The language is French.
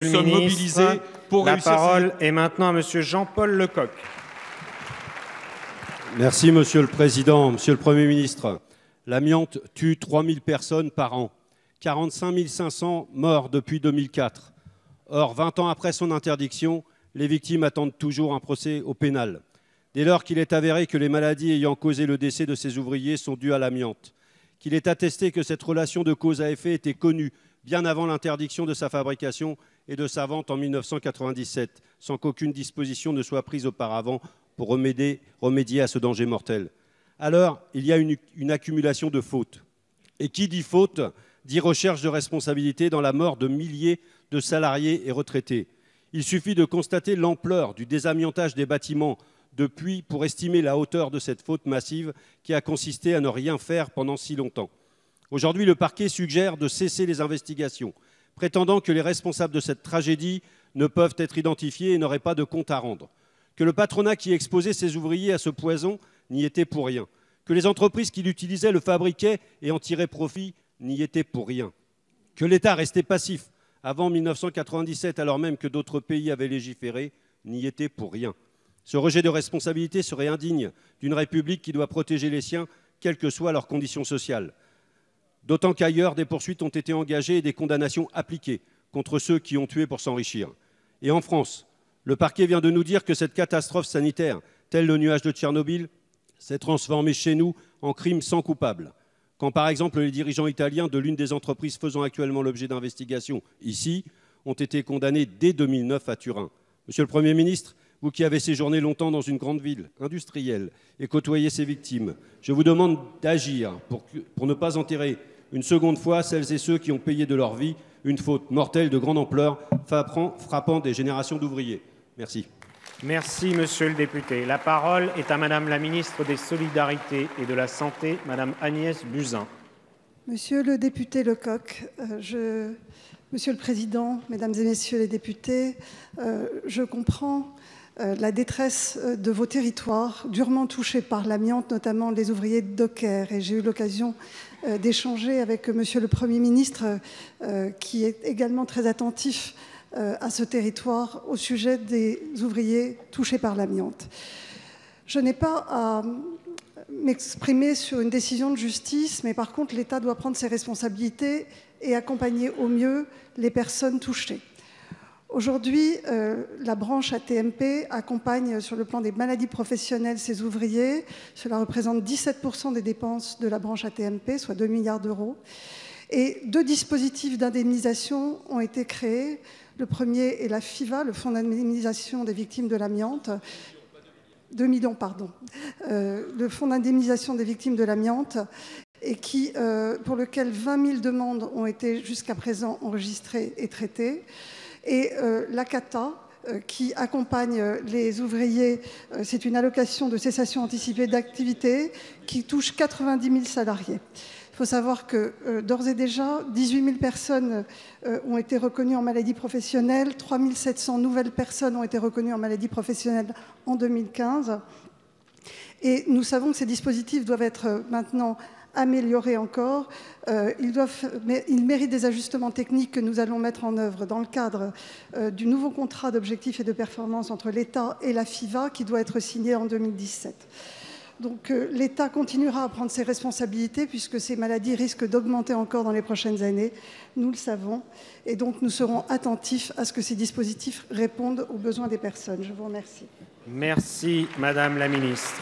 Nous sommes mobilisés pour réussir. La parole est maintenant à Monsieur Jean-Paul Lecoq. Merci Monsieur le Président. Monsieur le Premier ministre, l'amiante tue 3000 personnes par an, 45 500 morts depuis 2004. Or, 20 ans après son interdiction, les victimes attendent toujours un procès au pénal. Dès lors qu'il est avéré que les maladies ayant causé le décès de ces ouvriers sont dues à l'amiante, qu'il est attesté que cette relation de cause à effet était connue bien avant l'interdiction de sa fabrication et de sa vente en 1997, sans qu'aucune disposition ne soit prise auparavant pour remédier à ce danger mortel. Alors, il y a une accumulation de fautes. Et qui dit faute, dit recherche de responsabilité dans la mort de milliers de salariés et retraités. Il suffit de constater l'ampleur du désamiantage des bâtiments depuis pour estimer la hauteur de cette faute massive qui a consisté à ne rien faire pendant si longtemps. Aujourd'hui, le parquet suggère de cesser les investigations, prétendant que les responsables de cette tragédie ne peuvent être identifiés et n'auraient pas de compte à rendre, que le patronat qui exposait ses ouvriers à ce poison n'y était pour rien, que les entreprises qui l'utilisaient le fabriquaient et en tiraient profit n'y étaient pour rien, que l'État restait passif avant 1997 alors même que d'autres pays avaient légiféré n'y était pour rien. Ce rejet de responsabilité serait indigne d'une République qui doit protéger les siens, quelles que soient leurs conditions sociales. D'autant qu'ailleurs, des poursuites ont été engagées et des condamnations appliquées contre ceux qui ont tué pour s'enrichir. Et en France, le parquet vient de nous dire que cette catastrophe sanitaire, tel le nuage de Tchernobyl, s'est transformée chez nous en crime sans coupable. Quand par exemple les dirigeants italiens de l'une des entreprises faisant actuellement l'objet d'investigations ici ont été condamnés dès 2009 à Turin. Monsieur le Premier ministre, vous qui avez séjourné longtemps dans une grande ville industrielle et côtoyé ses victimes, je vous demande d'agir pour ne pas enterrer une seconde fois celles et ceux qui ont payé de leur vie une faute mortelle de grande ampleur frappant des générations d'ouvriers. Merci. Merci, monsieur le député. La parole est à madame la ministre des Solidarités et de la Santé, madame Agnès Buzyn. Monsieur le député Lecoq, Monsieur le Président, mesdames et messieurs les députés, je comprends la détresse de vos territoires durement touchés par l'amiante, notamment les ouvriers de Docker. Et j'ai eu l'occasion d'échanger avec monsieur le Premier ministre, qui est également très attentif à ce territoire au sujet des ouvriers touchés par l'amiante. Je n'ai pas à m'exprimer sur une décision de justice, mais par contre, l'État doit prendre ses responsabilités et accompagner au mieux les personnes touchées. Aujourd'hui, la branche AT-MP accompagne sur le plan des maladies professionnelles ses ouvriers. Cela représente 17% des dépenses de la branche AT-MP, soit 2 milliards d'euros. Et 2 dispositifs d'indemnisation ont été créés. Le premier est la FIVA, le Fonds d'indemnisation des victimes de l'amiante. 2 millions, pardon. Le Fonds d'indemnisation des victimes de l'amiante, et pour lequel 20 000 demandes ont été jusqu'à présent enregistrées et traitées. Et l'ACATA, qui accompagne les ouvriers, c'est une allocation de cessation anticipée d'activité qui touche 90 000 salariés. Il faut savoir que d'ores et déjà, 18 000 personnes ont été reconnues en maladie professionnelle, 3 700 nouvelles personnes ont été reconnues en maladie professionnelle en 2015. Et nous savons que ces dispositifs doivent être maintenant améliorés encore. Ils méritent des ajustements techniques que nous allons mettre en œuvre dans le cadre du nouveau contrat d'objectifs et de performance entre l'État et la FIVA qui doit être signé en 2017. Donc l'État continuera à prendre ses responsabilités puisque ces maladies risquent d'augmenter encore dans les prochaines années, nous le savons, et donc nous serons attentifs à ce que ces dispositifs répondent aux besoins des personnes. Je vous remercie. Merci, madame la ministre.